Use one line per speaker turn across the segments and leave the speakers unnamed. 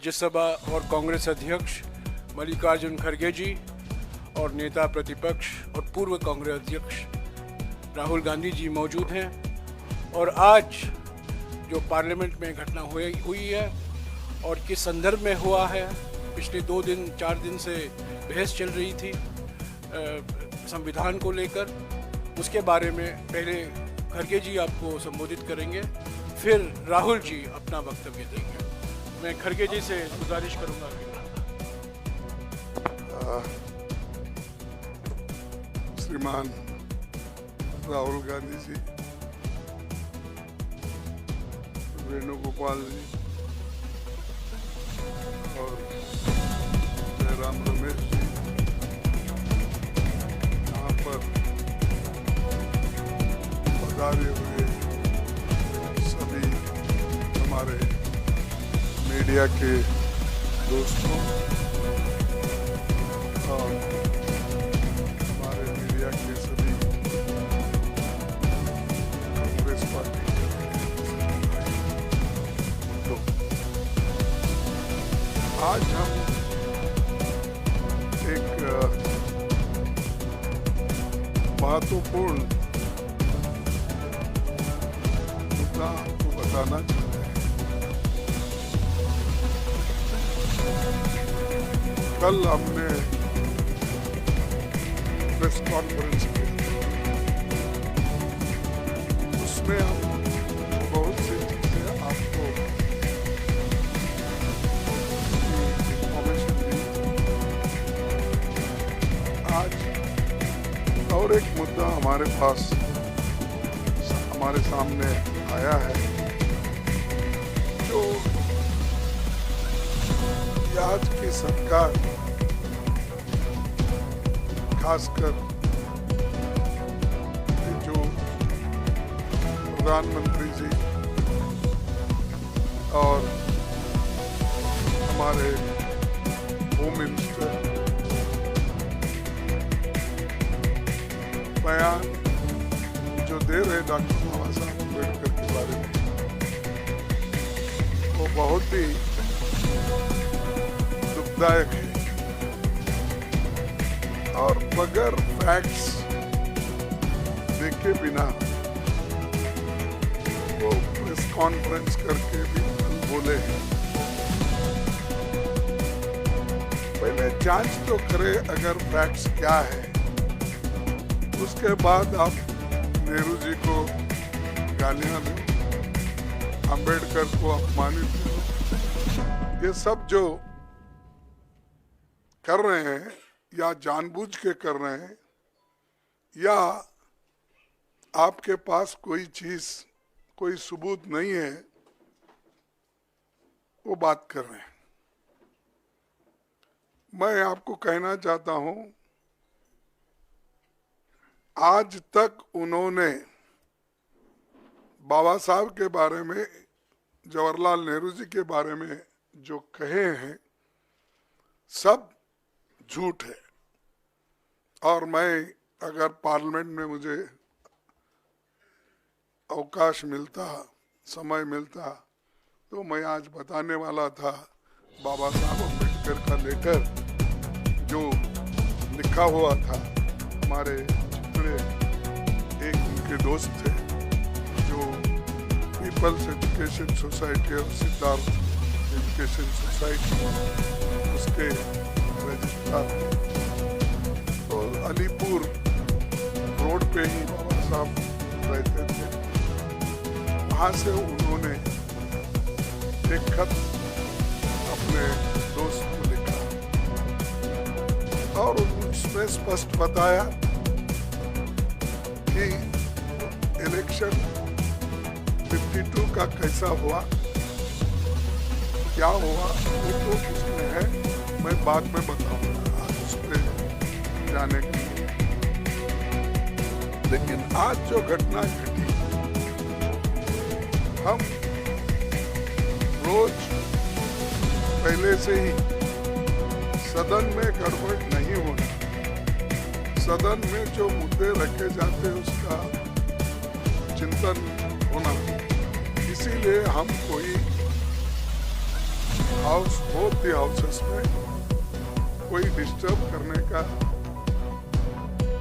राज्यसभा और कांग्रेस अध्यक्ष मल्लिकार्जुन खड़गे जी और नेता प्रतिपक्ष और पूर्व कांग्रेस अध्यक्ष राहुल गांधी जी मौजूद हैं। और आज जो पार्लियामेंट में घटना हुई है और किस संदर्भ में हुआ है, पिछले 4 दिन से बहस चल रही थी संविधान को लेकर, उसके बारे में पहले खड़गे जी आपको संबोधित करेंगे, फिर राहुल जी अपना वक्तव्य देंगे। मैं खड़गे जी से गुजारिश करूंगा कि
श्रीमान राहुल गांधी जी, वेणुगोपाल जी और जयराम रमेश जी, यहाँ पर पधारे हुए सभी हमारे मीडिया के दोस्तों और हमारे मीडिया के सभी कांग्रेस पार्टी के लोग, आज हम एक महत्वपूर्ण मुद्दा आपको बताना चाहते हैं। कल हमने प्रेस कॉन्फ्रेंस की, उसमें हम बहुत सी चीजें आपको इंफॉर्मेशन दी। आज और एक मुद्दा हमारे सामने आया है, जो आज की सरकार, खासकर जो प्रधानमंत्री जी और हमारे होम मिनिस्टर बयान जो दे रहे डॉक्टर बाबा साहब अम्बेडकर के बारे में, वो बहुत ही दुखदायक है और बगैर फैक्ट्स देखे बिना वो प्रेस कॉन्फ्रेंस करके भी बोले हैं। पहले जांच तो करे अगर फैक्ट्स क्या है, उसके बाद आप नेहरू जी को गालियां दो, अंबेडकर को अपमानित करो। ये सब जो कर रहे हैं या जानबूझ के कर रहे हैं, या आपके पास कोई सबूत नहीं है, वो बात कर रहे हैं। मैं आपको कहना चाहता हूं, आज तक उन्होंने बाबा साहब के बारे में, जवाहरलाल नेहरू जी के बारे में जो कहे हैं, सब झूठ है। और मैं अगर पार्लियामेंट में मुझे अवकाश मिलता, समय मिलता, तो मैं आज बताने वाला था बाबा साहब अम्बेडकर का लेटर जो लिखा हुआ था। हमारे एक उनके दोस्त थे जो पीपल्स एजुकेशन सोसाइटी और सिद्धार्थ एजुकेशन सोसाइटी, उसके रजिस्ट्रार, और अलीपुर रोड पे ही बाबा साहब रहते थे। वहाँ से उन्होंने एक खत अपने दोस्त को लिखा और उसमें स्पष्ट बताया कि इलेक्शन 52 का कैसा हुआ, क्या हुआ, वो तो उसमें है, मैं बाद में बताऊंगा उस पर जाने के लिए। लेकिन आज जो घटना घटी, हम रोज पहले से ही सदन में गड़बड़ नहीं होना, सदन में जो मुद्दे रखे जाते हैं उसका चिंतन होना, इसीलिए हम कोई हाउस बोथ द हाउसेस में कोई डिस्टर्ब करने का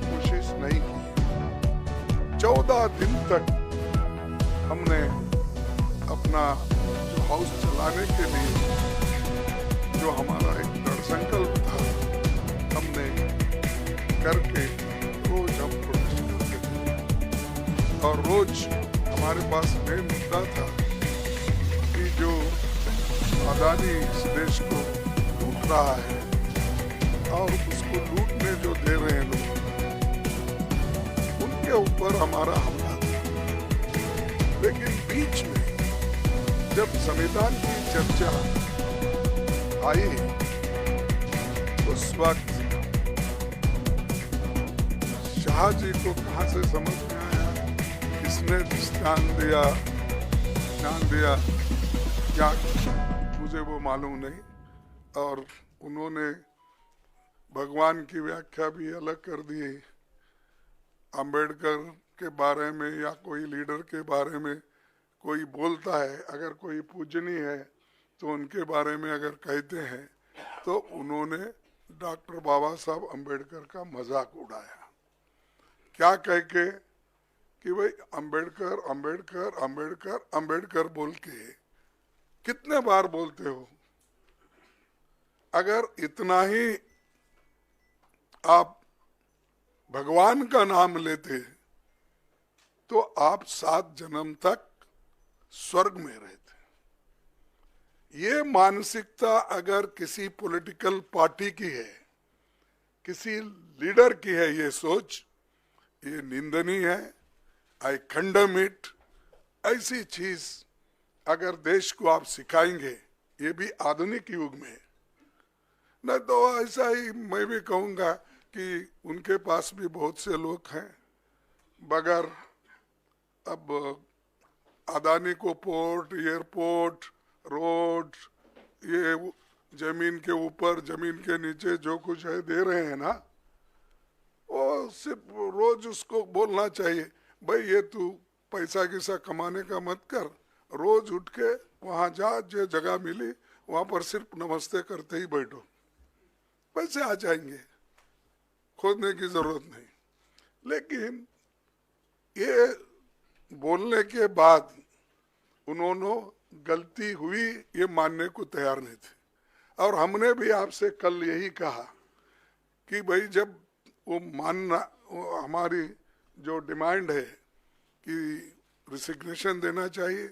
कोशिश नहीं की। 14 दिन तक हमने अपना जो हाउस चलाने के लिए जो हमारा एक दृढ़ संकल्प था हमने करके रोज हम प्रोटेस्ट करते थे। और रोज हमारे पास मेन मुद्दा था कि जो अदानी इस देश को लूट रहा है और उसको लूटने जो दे रहे हैं लोग, उनके ऊपर हमारा हमला था। लेकिन बीच में जब संविधान की चर्चा आई उस वक्त शाह जी को कहां से समझ में आया, किसने ध्यान दिया क्या मुझे वो मालूम नहीं। और उन्होंने भगवान की व्याख्या भी अलग कर दी। अंबेडकर के बारे में या कोई लीडर के बारे में कोई बोलता है, अगर कोई पूजनीय है तो उनके बारे में अगर कहते हैं तो उन्होंने डॉक्टर बाबा साहब अंबेडकर का मजाक उड़ाया। क्या कह के कि भाई अंबेडकर अंबेडकर अंबेडकर अंबेडकर बोल के कितने बार बोलते हो। अगर इतना ही आप भगवान का नाम लेते तो आप 7 जन्म तक स्वर्ग में रहते। ये मानसिकता अगर किसी पॉलिटिकल पार्टी की है, किसी लीडर की है, ये सोच, ये निंदनीय है। आई कंडेम इट। ऐसी चीज अगर देश को आप सिखाएंगे, ये भी आधुनिक युग में, न तो ऐसा ही मैं भी कहूंगा कि उनके पास भी बहुत से लोग हैं, बगैर अब अदानी को पोर्ट, एयरपोर्ट, रोड, ये जमीन के ऊपर जमीन के नीचे जो कुछ है दे रहे हैं ना, वो सिर्फ रोज उसको बोलना चाहिए, भाई ये तू पैसा किसा कमाने का मत कर, रोज उठ के वहां जा, जो जगह मिली वहां पर सिर्फ नमस्ते करते ही बैठो, पैसे आ जाएंगे, खोदने की जरूरत नहीं। लेकिन ये बोलने के बाद उन्होंने गलती हुई ये मानने को तैयार नहीं थे। और हमने भी आपसे कल यही कहा कि भाई जब वो मानना, वो हमारी जो डिमांड है कि रिसिग्नेशन देना चाहिए,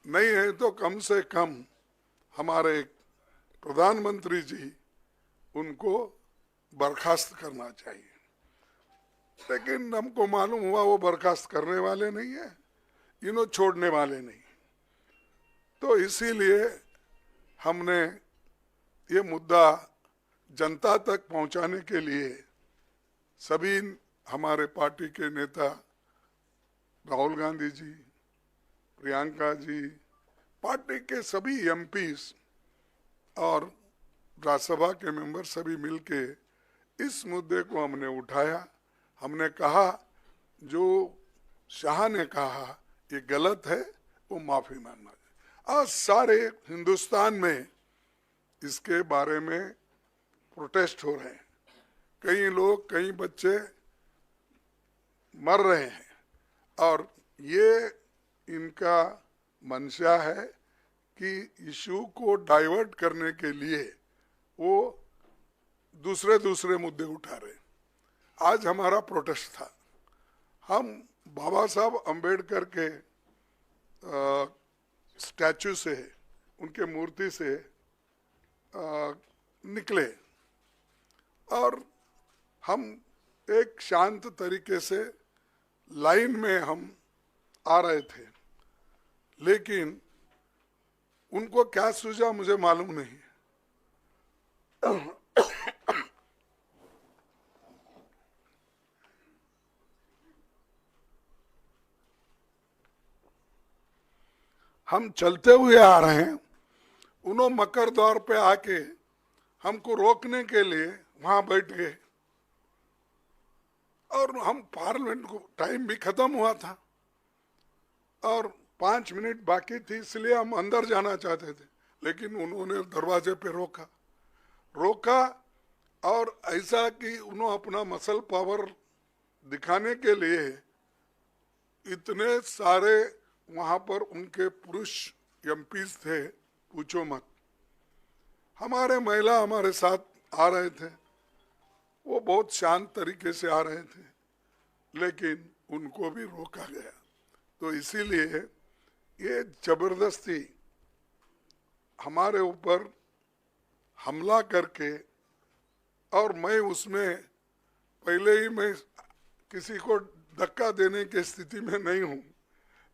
नहीं है तो कम से कम हमारे प्रधानमंत्री जी उनको बर्खास्त करना चाहिए। लेकिन हमको मालूम हुआ वो बर्खास्त करने वाले नहीं है, इन्हों छोड़ने वाले नहीं। तो इसीलिए हमने ये मुद्दा जनता तक पहुंचाने के लिए सभी हमारे पार्टी के नेता राहुल गांधी जी, प्रियंका जी, पार्टी के सभी एमपीस और राज्यसभा के मेंबर सभी मिलके इस मुद्दे को हमने उठाया। हमने कहा जो शाह ने कहा ये गलत है, वो माफी मांगना चाहिए। आज सारे हिंदुस्तान में इसके बारे में प्रोटेस्ट हो रहे हैं, कई लोग, कई बच्चे मर रहे हैं, और ये इनका मंशा है कि इशू को डाइवर्ट करने के लिए वो दूसरे मुद्दे उठा रहे। आज हमारा प्रोटेस्ट था, हम बाबा साहब अंबेडकर के स्टैचू से, उनके मूर्ति से निकले और हम एक शांत तरीके से लाइन में हम आ रहे थे। लेकिन उनको क्या सूझा मुझे मालूम नहीं। हम चलते हुए आ रहे हैं, उन्होंने मकर द्वार पे आके हमको रोकने के लिए वहां बैठ गए, और हम पार्लियामेंट को टाइम भी खत्म हुआ था और 5 मिनट बाकी थी, इसलिए हम अंदर जाना चाहते थे। लेकिन उन्होंने दरवाजे पे रोका और ऐसा कि उन्होंने अपना मसल पावर दिखाने के लिए इतने सारे वहां पर उनके पुरुष एमपीज थे, पूछो मत। हमारे महिला हमारे साथ आ रहे थे, वो बहुत शांत तरीके से आ रहे थे, लेकिन उनको भी रोका गया। तो इसीलिए ये जबरदस्ती हमारे ऊपर हमला करके, और मैं उसमें पहले ही मैं किसी को धक्का देने की स्थिति में नहीं हूँ,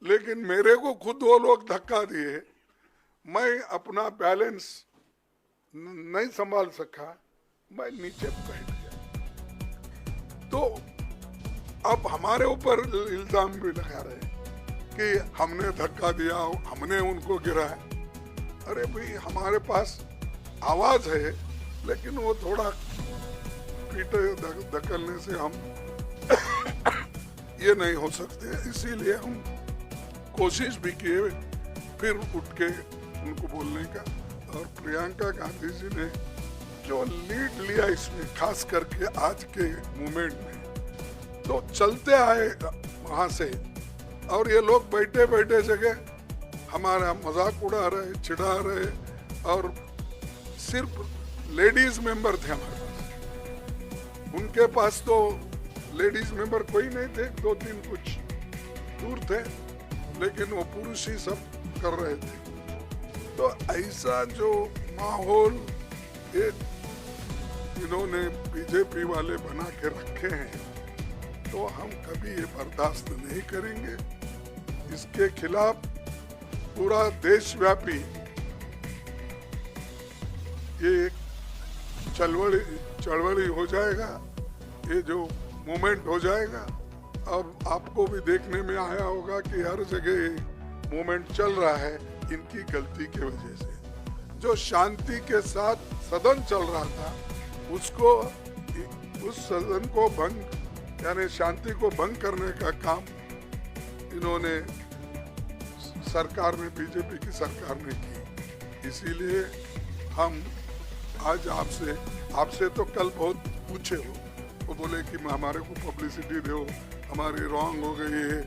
लेकिन मेरे को खुद वो लोग धक्का दिए, मैं अपना बैलेंस नहीं संभाल सका, मैं नीचे बैठ गया। तो अब हमारे ऊपर इल्जाम भी लगा रहे कि हमने धक्का दिया, हमने उनको गिराया। अरे भाई, हमारे पास आवाज है, लेकिन वो थोड़ा पीटे धकलने से हम ये नहीं हो सकते। इसीलिए हम कोशिश भी किए फिर उठ के उनको बोलने का। और प्रियंका गांधी जी ने जो लीड लिया इसमें, खास करके आज के मूवमेंट में, तो चलते आए वहां से, और ये लोग बैठे बैठे जगह हमारा मजाक उड़ा रहे, चिढ़ा रहे, और सिर्फ लेडीज मेंबर थे हमारे पास। उनके पास तो लेडीज मेंबर कोई नहीं थे, 2-3 कुछ दूर थे, लेकिन वो पुरुष ही सब कर रहे थे। तो ऐसा जो माहौल इन्होंने बीजेपी वाले बना के रखे हैं, तो हम कभी ये बर्दाश्त नहीं करेंगे। इसके खिलाफ पूरा देशव्यापी ये चळवळी हो जाएगा, ये जो मूवमेंट हो जाएगा। अब आपको भी देखने में आया होगा कि हर जगह मूवमेंट चल रहा है इनकी गलती की वजह से। जो शांति के साथ सदन चल रहा था, उसको, उस सदन को भंग, यानी शांति को भंग करने का काम इन्होंने, सरकार ने, बीजेपी की सरकार ने की। इसीलिए हम आज आपसे तो कल बहुत पूछे हो, वो बोले कि हमारे को पब्लिसिटी दो, हमारी रॉन्ग हो गई है।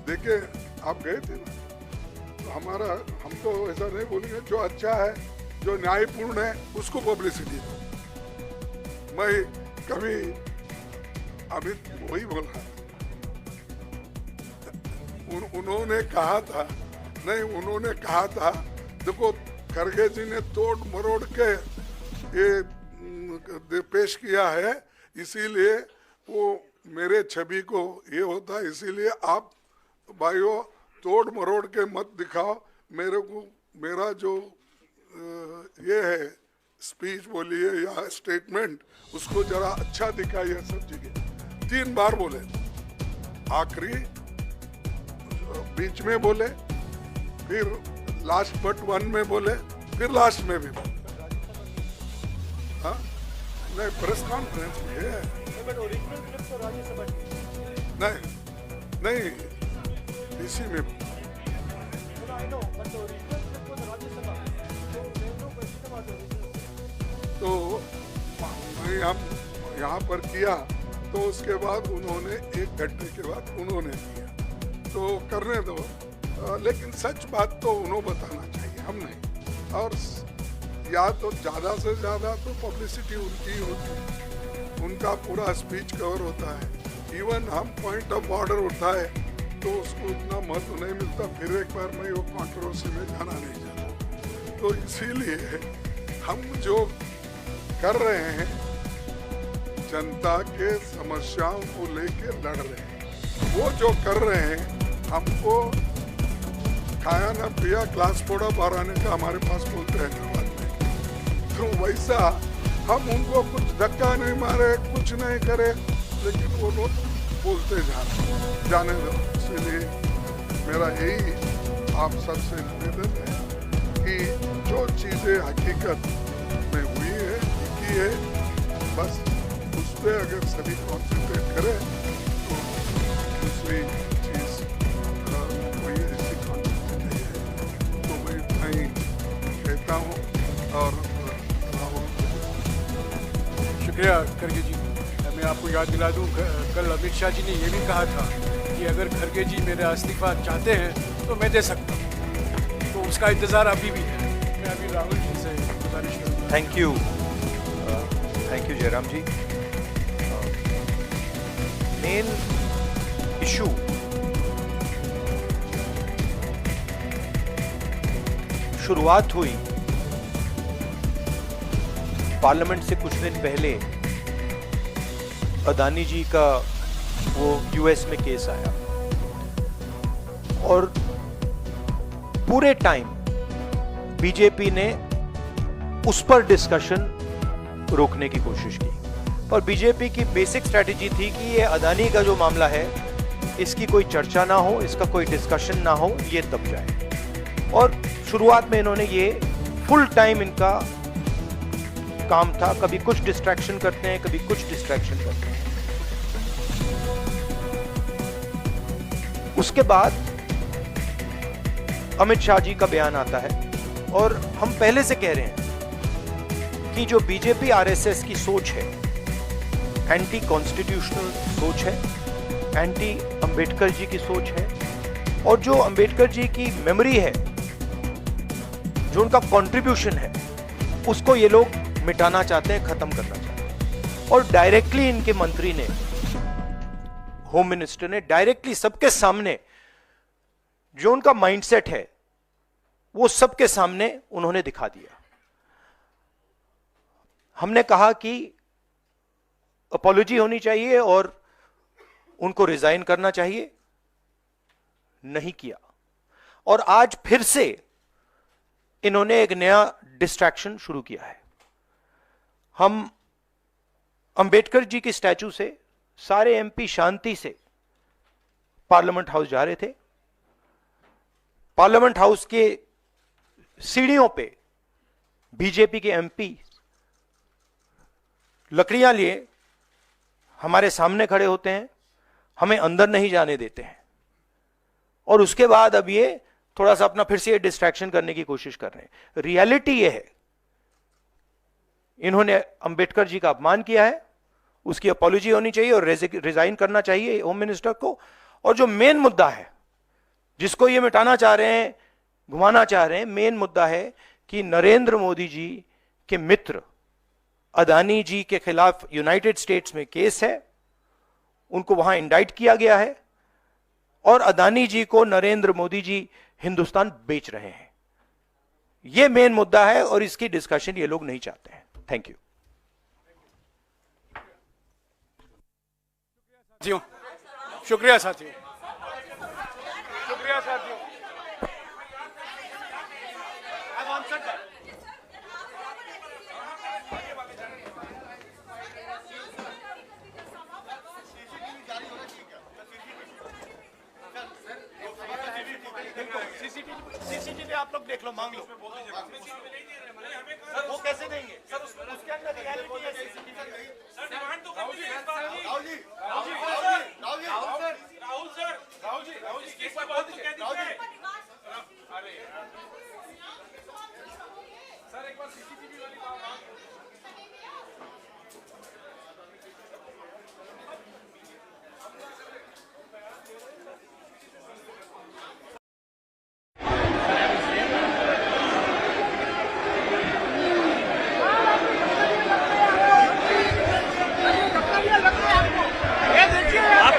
देखिए, आप गए थे ना, तो हम तो ऐसा नहीं बोलेंगे। जो अच्छा है, जो न्यायपूर्ण है, उसको पब्लिसिटी दो। मैं कभी अमित वही बोल रहा था, उन्होंने कहा था, देखो खड़गे जी ने तोड़ मरोड़ के ये पेश किया है, इसीलिए वो मेरे छवि को ये होता है, इसीलिए आप भाइयों तोड़ मरोड़ के मत दिखाओ मेरे को। मेरा जो ये है स्पीच बोलिए या स्टेटमेंट, उसको जरा अच्छा दिखाइए सब जगह। 3 बार बोले, आखिरी, बीच में बोले, फिर लास्ट बट 1 में बोले, फिर लास्ट में भी बोले। हाँ, नहीं, प्रेस कॉन्फ्रेंस में है, नहीं इसी में। तो हम यहाँ पर किया, तो उसके बाद उन्होंने 1 घंटे के बाद उन्होंने किया, तो करने दो। लेकिन सच बात तो उन्होंने बताना चाहिए, हम नहीं। और या तो ज़्यादा से ज़्यादा तो पब्लिसिटी उनकी होती है, उनका पूरा स्पीच कवर होता है। इवन हम पॉइंट ऑफ ऑर्डर उठाए तो उसको उतना महत्व नहीं मिलता। फिर एक बार मैं वो कंट्रोवर्सी में जाना नहीं चाहता। तो इसीलिए हम जो कर रहे हैं, जनता के समस्याओं को लेके लड़ रहे हैं। वो जो कर रहे हैं, हमको खाया ना पिया, क्लास फोड़ा बाराने का हमारे पास बोलते हैं ना बात में। तो वैसा हम उनको कुछ धक्का नहीं मारे, कुछ नहीं करे, लेकिन वो लोग बोलते जाने दो। इसलिए मेरा यही आप सबसे निवेदन है कि जो चीज़ें हकीकत में हुई है, की है, बस उस पर अगर सभी कॉन्सेंट्रेट करें तो दूसरी चीज़ कोई ऐसी कॉन्सेंट्रेट नहीं है। तो मैं इतना ही कहता हूँ।
शुक्रिया खड़गे जी। मैं आपको याद दिला दूं, कल अमित शाह जी ने ये भी कहा था कि अगर खड़गे जी मेरा इस्तीफा चाहते हैं तो मैं दे सकता हूँ, तो उसका इंतज़ार अभी भी है। मैं अभी राहुल जी से गुजारिश करूँगा।
Thank you Jairam ji. Main issue शुरुआत हुई पार्लियामेंट से कुछ दिन पहले, अदानी जी का वो यूएस में केस आया और पूरे टाइम बीजेपी ने उस पर डिस्कशन रोकने की कोशिश की। और बीजेपी की बेसिक स्ट्रैटेजी थी कि ये अदानी का जो मामला है इसकी कोई चर्चा ना हो, इसका कोई डिस्कशन ना हो, ये दब जाए। और शुरुआत में इन्होंने ये फुल टाइम इनका काम था, कभी कुछ डिस्ट्रैक्शन करते हैं, कभी कुछ डिस्ट्रैक्शन करते हैं। उसके बाद अमित शाह जी का बयान आता है और हम पहले से कह रहे हैं कि जो बीजेपी आरएसएस की सोच है, एंटी कॉन्स्टिट्यूशनल सोच है, एंटी अंबेडकर जी की सोच है, और जो अंबेडकर जी की मेमोरी है, जो उनका कंट्रीब्यूशन है, उसको ये लोग मिटाना चाहते हैं, खत्म करना चाहते हैं। और डायरेक्टली इनके मंत्री ने, होम मिनिस्टर ने डायरेक्टली सबके सामने जो उनका माइंडसेट है वो सबके सामने उन्होंने दिखा दिया। हमने कहा कि अपॉलॉजी होनी चाहिए और उनको रिजाइन करना चाहिए, नहीं किया। और आज फिर से इन्होंने एक नया डिस्ट्रैक्शन शुरू किया है। हम अंबेडकर जी की स्टैचू से सारे एमपी शांति से पार्लियामेंट हाउस जा रहे थे। पार्लियामेंट हाउस के सीढ़ियों पे बीजेपी के एमपी लकड़ियां लिए हमारे सामने खड़े होते हैं, हमें अंदर नहीं जाने देते हैं। और उसके बाद अब ये थोड़ा सा अपना फिर से ये डिस्ट्रैक्शन करने की कोशिश कर रहे हैं। रियलिटी ये है, इन्होंने अंबेडकर जी का अपमान किया है, उसकी अपॉलॉजी होनी चाहिए और रिजाइन करना चाहिए होम मिनिस्टर को। और जो मेन मुद्दा है जिसको ये मिटाना चाह रहे हैं, घुमाना चाह रहे हैं, मेन मुद्दा है कि नरेंद्र मोदी जी के मित्र अदानी जी के खिलाफ यूनाइटेड स्टेट्स में केस है, उनको वहां इंडाइट किया गया है और अदानी जी को नरेंद्र मोदी जी हिंदुस्तान बेच रहे हैं। यह मेन मुद्दा है और इसकी डिस्कशन ये लोग नहीं चाहते हैं। थैंक यू
साथियों, शुक्रिया साथियों, शुक्रिया साथियों।
सीसीटीवी आप लोग देख लो, मांग लो। वो कैसे देंगे सर? उसके अंदर रियलिटी है सीसीटीवी। सर डिमांड तो कर दीजिए। राहुल जी एक बार बात तो कह दीजिए। अरे सर एक बार सीसीटीवी वाली बात।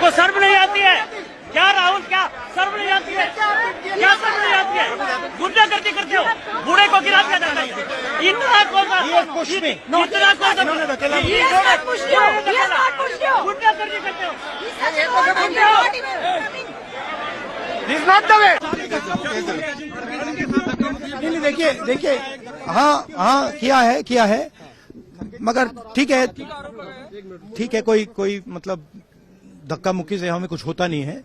सर्व नहीं आती है क्या राहुल? क्या सर्व नहीं आती है? क्या सर्व नहीं आती है? गुंडागर्दी करते हो, बूढ़े को गिरा दिया जाता है। इतना कौन सा इतना कौन सा गुंडागर्दी करते हो?
नहीं, देखिए हाँ किया है मगर ठीक है, कोई मतलब धक्का मुक्की से हमें कुछ होता नहीं है।